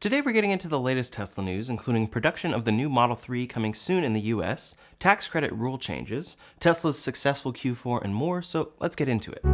Today we're getting into the latest Tesla news, including production of the new Model 3 coming soon in the US, tax credit rule changes, Tesla's successful Q4, and more, so let's get into it.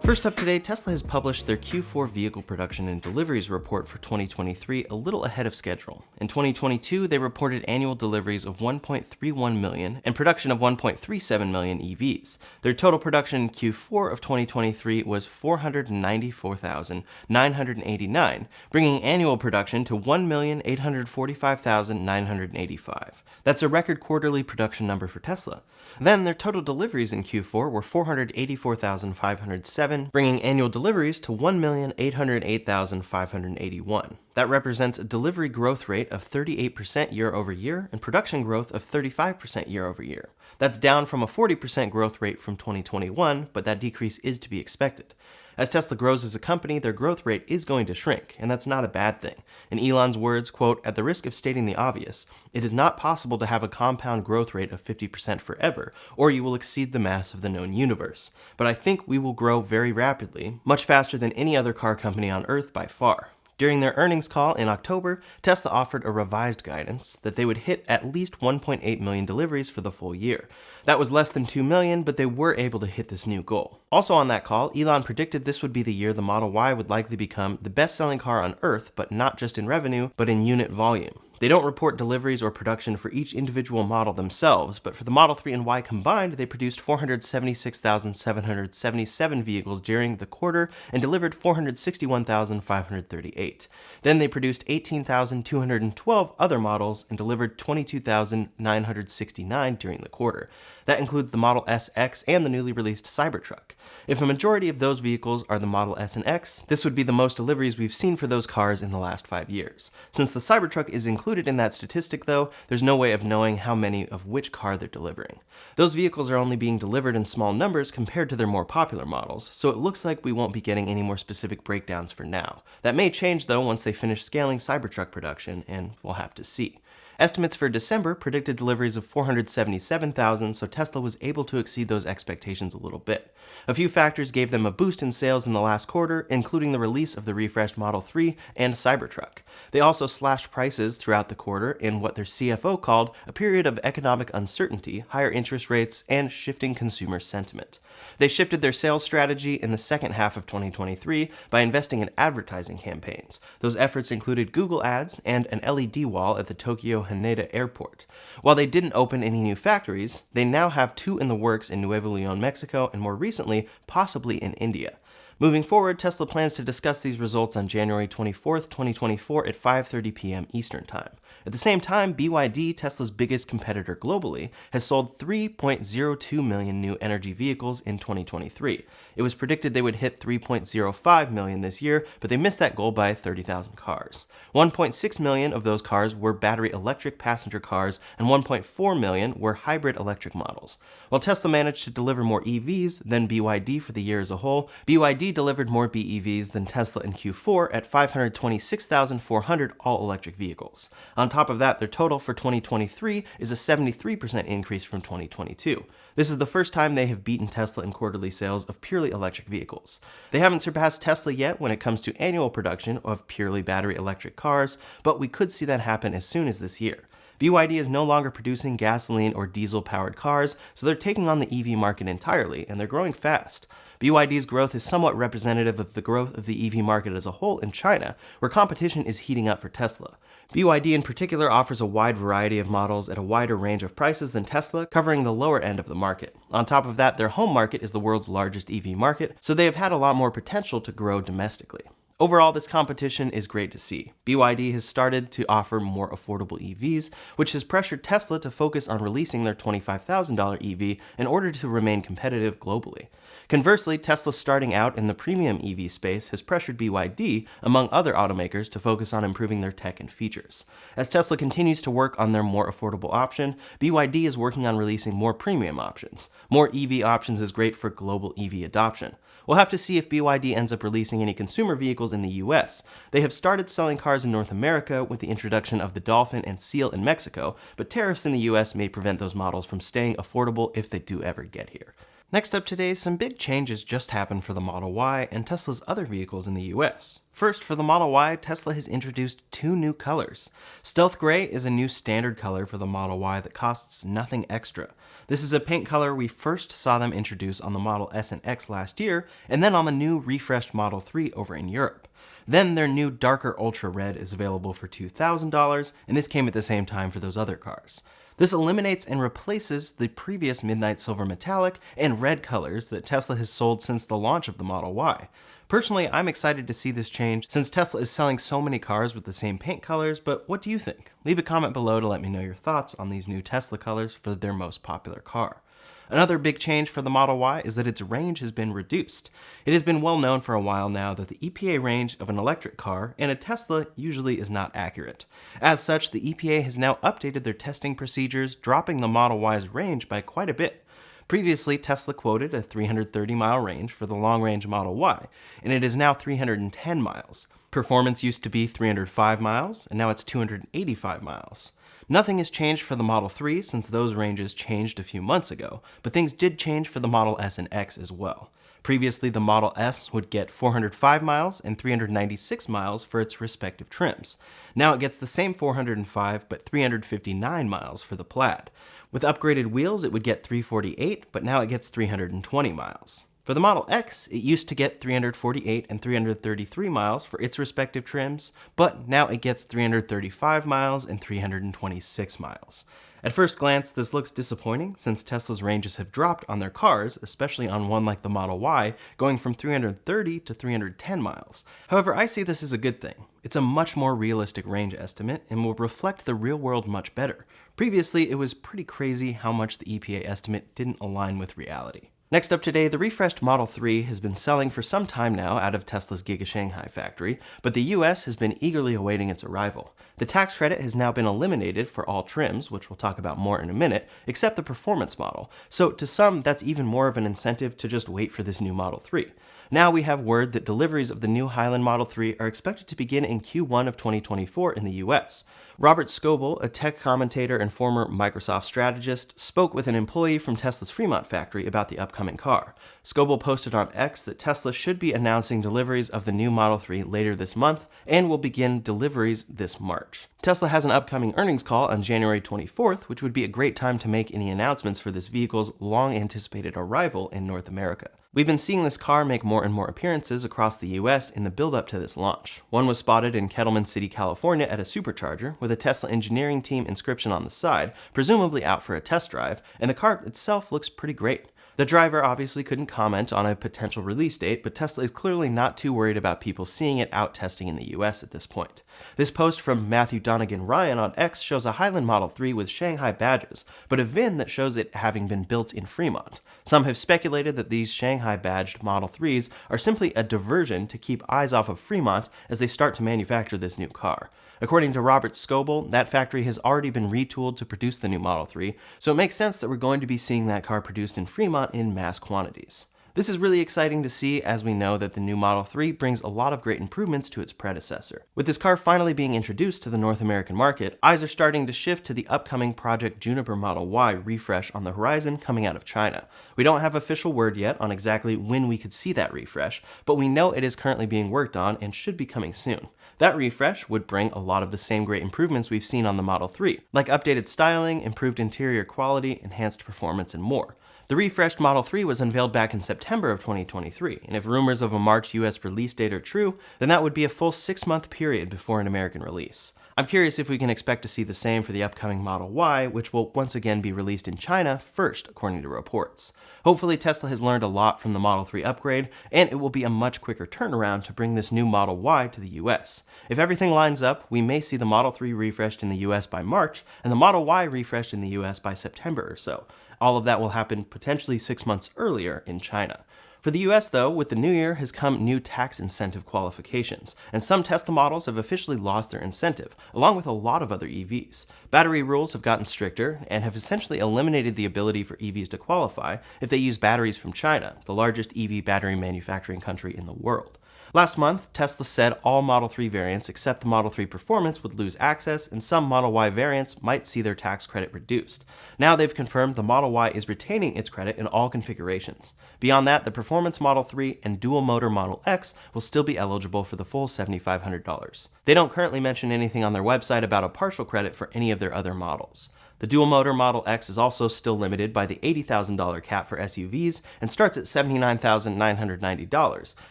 First up today, Tesla has published their Q4 vehicle production and deliveries report for 2023 a little ahead of schedule. In 2022, they reported annual deliveries of 1.31 million and production of 1.37 million EVs. Their total production in Q4 of 2023 was 494,989, bringing annual production to 1,845,985. That's a record quarterly production number for Tesla. Then their total deliveries in Q4 were 484,507, bringing annual deliveries to 1,808,581. That represents a delivery growth rate of 38% year over year and production growth of 35% year over year. That's down from a 40% growth rate from 2021, but that decrease is to be expected. As Tesla grows as a company, their growth rate is going to shrink, and that's not a bad thing. In Elon's words, quote, "At the risk of stating the obvious, it is not possible to have a compound growth rate of 50% forever, or you will exceed the mass of the known universe. But I think we will grow very rapidly, much faster than any other car company on Earth by far." During their earnings call in October, Tesla offered a revised guidance that they would hit at least 1.8 million deliveries for the full year. That was less than 2 million, but they were able to hit this new goal. Also on that call, Elon predicted this would be the year the Model Y would likely become the best-selling car on Earth, but not just in revenue, but in unit volume. They don't report deliveries or production for each individual model themselves, but for the Model 3 and Y combined, they produced 476,777 vehicles during the quarter and delivered 461,538. Then they produced 18,212 other models and delivered 22,969 during the quarter. That includes the Model S X and the newly released Cybertruck. If a majority of those vehicles are the Model S and X, this would be the most deliveries we've seen for those cars in the last 5 years. Since the Cybertruck is included in that statistic though, there's no way of knowing how many of which car they're delivering. Those vehicles are only being delivered in small numbers compared to their more popular models, so it looks like we won't be getting any more specific breakdowns for now. That may change though once they finish scaling Cybertruck production, and we'll have to see. Estimates for December predicted deliveries of 477,000, so Tesla was able to exceed those expectations a little bit. A few factors gave them a boost in sales in the last quarter, including the release of the refreshed Model 3 and Cybertruck. They also slashed prices throughout the quarter in what their CFO called a period of economic uncertainty, higher interest rates, and shifting consumer sentiment. They shifted their sales strategy in the second half of 2023 by investing in advertising campaigns. Those efforts included Google Ads and an LED wall at the Tokyo Haneda Airport. While they didn't open any new factories, they now have 2 in the works in Nuevo Leon, Mexico, and more recently, possibly in India. Moving forward, Tesla plans to discuss these results on January 24th, 2024 at 5:30 p.m. Eastern Time. At the same time, BYD, Tesla's biggest competitor globally, has sold 3.02 million new energy vehicles in 2023. It was predicted they would hit 3.05 million this year, but they missed that goal by 30,000 cars. 1.6 million of those cars were battery electric passenger cars, and 1.4 million were hybrid electric models. While Tesla managed to deliver more EVs than BYD for the year as a whole, BYD delivered more BEVs than Tesla in Q4 at 526,400 all-electric vehicles. On top of that, their total for 2023 is a 73% increase from 2022. This is the first time they have beaten Tesla in quarterly sales of purely electric vehicles. They haven't surpassed Tesla yet when it comes to annual production of purely battery electric cars, but we could see that happen as soon as this year. BYD is no longer producing gasoline or diesel-powered cars, so they're taking on the EV market entirely, and they're growing fast. BYD's growth is somewhat representative of the growth of the EV market as a whole in China, where competition is heating up for Tesla. BYD in particular offers a wide variety of models at a wider range of prices than Tesla, covering the lower end of the market. On top of that, their home market is the world's largest EV market, so they have had a lot more potential to grow domestically. Overall, this competition is great to see. BYD has started to offer more affordable EVs, which has pressured Tesla to focus on releasing their $25,000 EV in order to remain competitive globally. Conversely, Tesla starting out in the premium EV space has pressured BYD, among other automakers, to focus on improving their tech and features. As Tesla continues to work on their more affordable option, BYD is working on releasing more premium options. More EV options is great for global EV adoption. We'll have to see if BYD ends up releasing any consumer vehicles in the US. They have started selling cars in North America with the introduction of the Dolphin and Seal in Mexico, but tariffs in the US may prevent those models from staying affordable if they do ever get here. Next up today, some big changes just happened for the Model Y and Tesla's other vehicles in the US. First, for the Model Y, Tesla has introduced 2 new colors. Stealth Gray is a new standard color for the Model Y that costs nothing extra. This is a paint color we first saw them introduce on the Model S and X last year, and then on the new refreshed Model 3 over in Europe. Then their new darker Ultra Red is available for $2,000, and this came at the same time for those other cars. This eliminates and replaces the previous Midnight Silver Metallic and Red colors that Tesla has sold since the launch of the Model Y. Personally, I'm excited to see this change since Tesla is selling so many cars with the same paint colors, but what do you think? Leave a comment below to let me know your thoughts on these new Tesla colors for their most popular car. Another big change for the Model Y is that its range has been reduced. It has been well known for a while now that the EPA range of an electric car and a Tesla usually is not accurate. As such, the EPA has now updated their testing procedures, dropping the Model Y's range by quite a bit. Previously, Tesla quoted a 330-mile range for the long-range Model Y, and it is now 310 miles. Performance used to be 305 miles, and now it's 285 miles. Nothing has changed for the Model 3 since those ranges changed a few months ago, but things did change for the Model S and X as well. Previously, the Model S would get 405 miles and 396 miles for its respective trims. Now it gets the same 405 but 359 miles for the Plaid. With upgraded wheels, it would get 348, but now it gets 320 miles. For the Model X, it used to get 348 and 333 miles for its respective trims, but now it gets 335 miles and 326 miles. At first glance, this looks disappointing since Tesla's ranges have dropped on their cars, especially on one like the Model Y, going from 330 to 310 miles. However, I see this as a good thing. It's a much more realistic range estimate and will reflect the real world much better. Previously, it was pretty crazy how much the EPA estimate didn't align with reality. Next up today, the refreshed Model 3 has been selling for some time now out of Tesla's Giga Shanghai factory, but the US has been eagerly awaiting its arrival. The tax credit has now been eliminated for all trims, which we'll talk about more in a minute, except the performance model. So to some, that's even more of an incentive to just wait for this new Model 3. Now we have word that deliveries of the new Highland Model 3 are expected to begin in Q1 of 2024 in the US. Robert Scoble, a tech commentator and former Microsoft strategist, spoke with an employee from Tesla's Fremont factory about the upcoming car. Scoble posted on X that Tesla should be announcing deliveries of the new Model 3 later this month and will begin deliveries this March. Tesla has an upcoming earnings call on January 24th, which would be a great time to make any announcements for this vehicle's long-anticipated arrival in North America. We've been seeing this car make more and more appearances across the US in the build-up to this launch. One was spotted in Kettleman City, California at a supercharger with a Tesla engineering team inscription on the side, presumably out for a test drive, and the car itself looks pretty great. The driver obviously couldn't comment on a potential release date, but Tesla is clearly not too worried about people seeing it out testing in the US at this point. This post from Matthew Donegan Ryan on X shows a Highland Model 3 with Shanghai badges, but a VIN that shows it having been built in Fremont. Some have speculated that these Shanghai badged Model 3s are simply a diversion to keep eyes off of Fremont as they start to manufacture this new car. According to Robert Scoble, that factory has already been retooled to produce the new Model 3, so it makes sense that we're going to be seeing that car produced in Fremont in mass quantities. This is really exciting to see, as we know that the new Model 3 brings a lot of great improvements to its predecessor. With this car finally being introduced to the North American market, eyes are starting to shift to the upcoming Project Juniper Model Y refresh on the horizon coming out of China. We don't have official word yet on exactly when we could see that refresh, but we know it is currently being worked on and should be coming soon. That refresh would bring a lot of the same great improvements we've seen on the Model 3, like updated styling, improved interior quality, enhanced performance, and more. The refreshed Model 3 was unveiled back in September of 2023, and if rumors of a March US release date are true, then that would be a full 6-month period before an American release. I'm curious if we can expect to see the same for the upcoming Model Y, which will once again be released in China first, according to reports. Hopefully Tesla has learned a lot from the Model 3 upgrade, and it will be a much quicker turnaround to bring this new Model Y to the US. If everything lines up, we may see the Model 3 refreshed in the US by March, and the Model Y refreshed in the US by September or so. All of that will happen potentially 6 months earlier in China. For the US though, with the new year has come new tax incentive qualifications, and some Tesla models have officially lost their incentive, along with a lot of other EVs. Battery rules have gotten stricter, and have essentially eliminated the ability for EVs to qualify if they use batteries from China, the largest EV battery manufacturing country in the world. Last month, Tesla said all Model 3 variants except the Model 3 Performance would lose access, and some Model Y variants might see their tax credit reduced. Now they've confirmed the Model Y is retaining its credit in all configurations. Beyond that, the Performance Model 3 and Dual Motor Model X will still be eligible for the full $7,500. They don't currently mention anything on their website about a partial credit for any of their other models. The Dual Motor Model X is also still limited by the $80,000 cap for SUVs and starts at $79,990,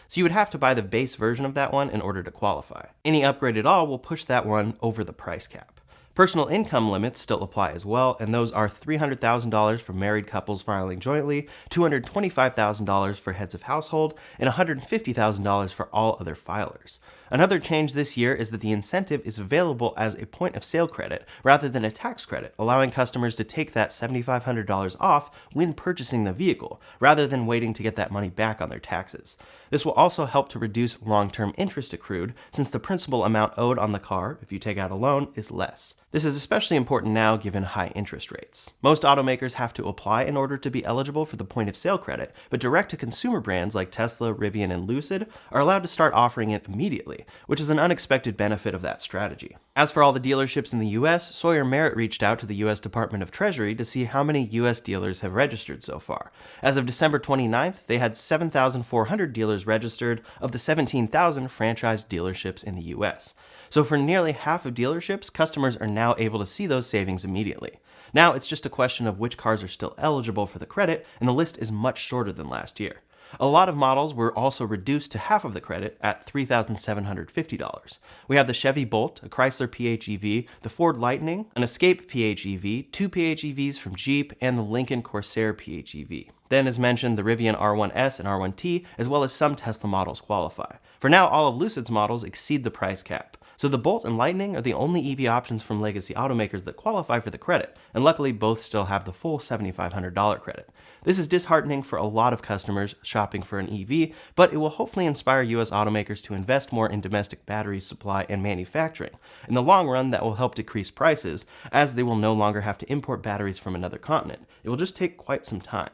so you would have to buy the base version of that one in order to qualify. Any upgrade at all will push that one over the price cap. Personal income limits still apply as well, and those are $300,000 for married couples filing jointly, $225,000 for heads of household, and $150,000 for all other filers. Another change this year is that the incentive is available as a point of sale credit rather than a tax credit, allowing customers to take that $7,500 off when purchasing the vehicle, rather than waiting to get that money back on their taxes. This will also help to reduce long-term interest accrued, since the principal amount owed on the car, if you take out a loan, is less. This is especially important now given high interest rates. Most automakers have to apply in order to be eligible for the point of sale credit, but direct-to-consumer brands like Tesla, Rivian, and Lucid are allowed to start offering it immediately, which is an unexpected benefit of that strategy. As for all the dealerships in the US, Sawyer Merritt reached out to the US Department of Treasury to see how many US dealers have registered so far. As of December 29th, they had 7,400 dealers registered of the 17,000 franchised dealerships in the US. So for nearly half of dealerships, customers are now able to see those savings immediately. Now it's just a question of which cars are still eligible for the credit, and the list is much shorter than last year. A lot of models were also reduced to half of the credit at $3,750. We have the Chevy Bolt, a Chrysler PHEV, the Ford Lightning, an Escape PHEV, two PHEVs from Jeep, and the Lincoln Corsair PHEV. Then, as mentioned, the Rivian R1S and R1T, as well as some Tesla models qualify. For now, all of Lucid's models exceed the price cap. So the Bolt and Lightning are the only EV options from legacy automakers that qualify for the credit, and luckily both still have the full $7,500 credit. This is disheartening for a lot of customers shopping for an EV, but it will hopefully inspire US automakers to invest more in domestic battery supply and manufacturing. In the long run, that will help decrease prices, as they will no longer have to import batteries from another continent. It will just take quite some time.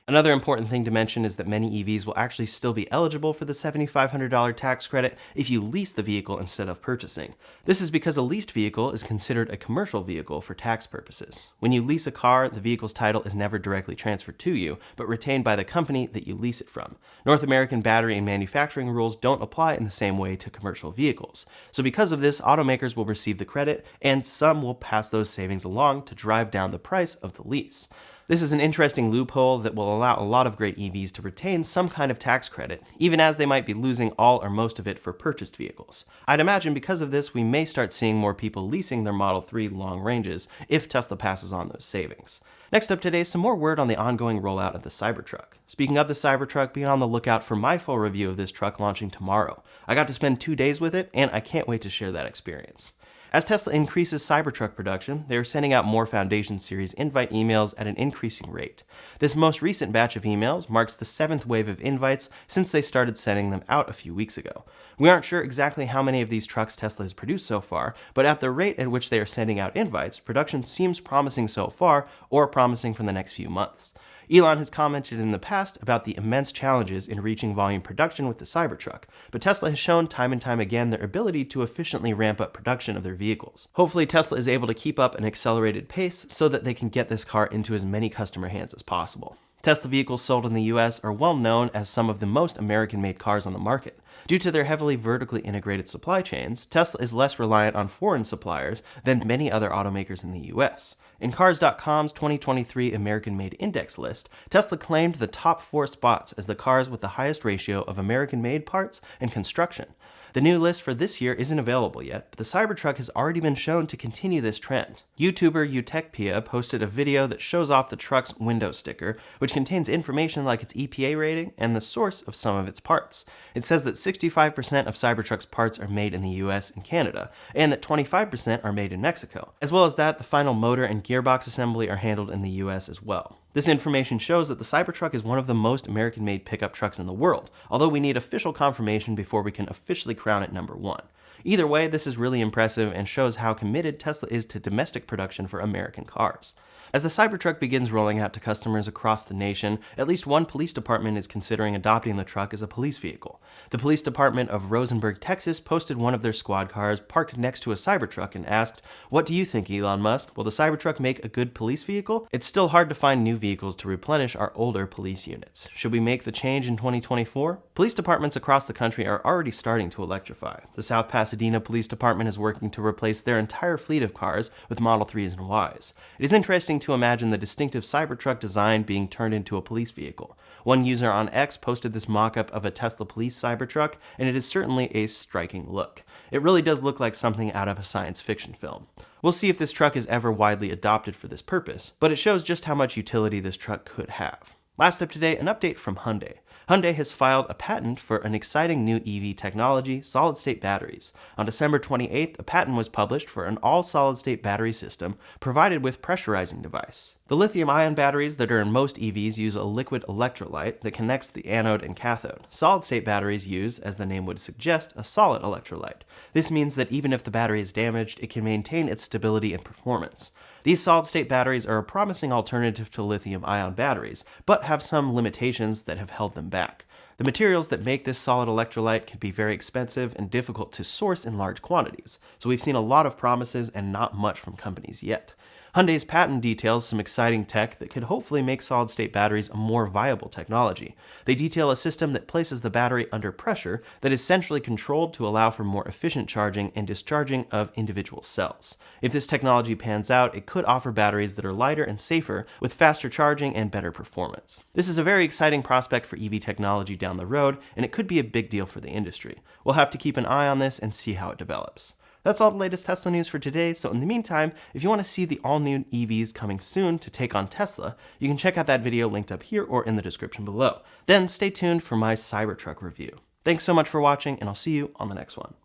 Another important thing to mention is that many EVs will actually still be eligible for the $7,500 tax credit if you lease the vehicle instead of purchasing. This is because a leased vehicle is considered a commercial vehicle for tax purposes. When you lease a car, the vehicle's title is never directly transferred to you, but retained by the company that you lease it from. North American battery and manufacturing rules don't apply in the same way to commercial vehicles. So because of this, automakers will receive the credit, and some will pass those savings along to drive down the price of the lease. This is an interesting loophole that will allow a lot of great EVs to retain some kind of tax credit, even as they might be losing all or most of it for purchased vehicles. I'd imagine because of this, we may start seeing more people leasing their Model 3 long ranges if Tesla passes on those savings. Next up today, some more word on the ongoing rollout of the Cybertruck. Speaking of the Cybertruck, be on the lookout for my full review of this truck launching tomorrow. I got to spend 2 days with it, and I can't wait to share that experience. As Tesla increases Cybertruck production, they are sending out more Foundation Series invite emails at an increasing rate. This most recent batch of emails marks the 7th wave of invites since they started sending them out a few weeks ago. We aren't sure exactly how many of these trucks Tesla has produced so far, but at the rate at which they are sending out invites, production seems promising so far, or promising for the next few months. Elon has commented in the past about the immense challenges in reaching volume production with the Cybertruck, but Tesla has shown time and time again their ability to efficiently ramp up production of their vehicles. Hopefully Tesla is able to keep up an accelerated pace so that they can get this car into as many customer hands as possible. Tesla vehicles sold in the US are well known as some of the most American-made cars on the market. Due to their heavily vertically integrated supply chains, Tesla is less reliant on foreign suppliers than many other automakers in the US. In Cars.com's 2023 American-Made Index list, Tesla claimed the top 4 spots as the cars with the highest ratio of American-made parts and construction. The new list for this year isn't available yet, but the Cybertruck has already been shown to continue this trend. YouTuber Utechpia posted a video that shows off the truck's window sticker, which contains information like its EPA rating and the source of some of its parts. It says that 65% of Cybertruck's parts are made in the US and Canada, and that 25% are made in Mexico. As well as that, the final motor and gearbox assembly are handled in the US as well. This information shows that the Cybertruck is one of the most American-made pickup trucks in the world, although we need official confirmation before we can officially crown it number one. Either way, this is really impressive and shows how committed Tesla is to domestic production for American cars. As the Cybertruck begins rolling out to customers across the nation, at least one police department is considering adopting the truck as a police vehicle. The police department of Rosenberg, Texas posted one of their squad cars parked next to a Cybertruck and asked, "What do you think, Elon Musk? Will the Cybertruck make a good police vehicle? It's still hard to find new vehicles to replenish our older police units. Should we make the change in 2024? Police departments across the country are already starting to electrify. The South Pasadena Police Department is working to replace their entire fleet of cars with Model 3s and Ys. It is interesting to imagine the distinctive Cybertruck design being turned into a police vehicle. One user on X posted this mock-up of a Tesla police Cybertruck, and it is certainly a striking look. It really does look like something out of a science fiction film. We'll see if this truck is ever widely adopted for this purpose, but it shows just how much utility this truck could have. Last up today, an update from Hyundai. Hyundai has filed a patent for an exciting new EV technology, solid-state batteries. On December 28th, a patent was published for an all-solid-state battery system provided with pressurizing device. The lithium-ion batteries that are in most EVs use a liquid electrolyte that connects the anode and cathode. Solid-state batteries use, as the name would suggest, a solid electrolyte. This means that even if the battery is damaged, it can maintain its stability and performance. These solid-state batteries are a promising alternative to lithium-ion batteries, but have some limitations that have held them back. The materials that make this solid electrolyte can be very expensive and difficult to source in large quantities, so we've seen a lot of promises and not much from companies yet. Hyundai's patent details some exciting tech that could hopefully make solid-state batteries a more viable technology. They detail a system that places the battery under pressure that is centrally controlled to allow for more efficient charging and discharging of individual cells. If this technology pans out, it could offer batteries that are lighter and safer with faster charging and better performance. This is a very exciting prospect for EV technology down the road, and it could be a big deal for the industry. We'll have to keep an eye on this and see how it develops. That's all the latest Tesla news for today, so in the meantime, if you want to see the all-new EVs coming soon to take on Tesla, you can check out that video linked up here or in the description below. Then stay tuned for my Cybertruck review. Thanks so much for watching, and I'll see you on the next one.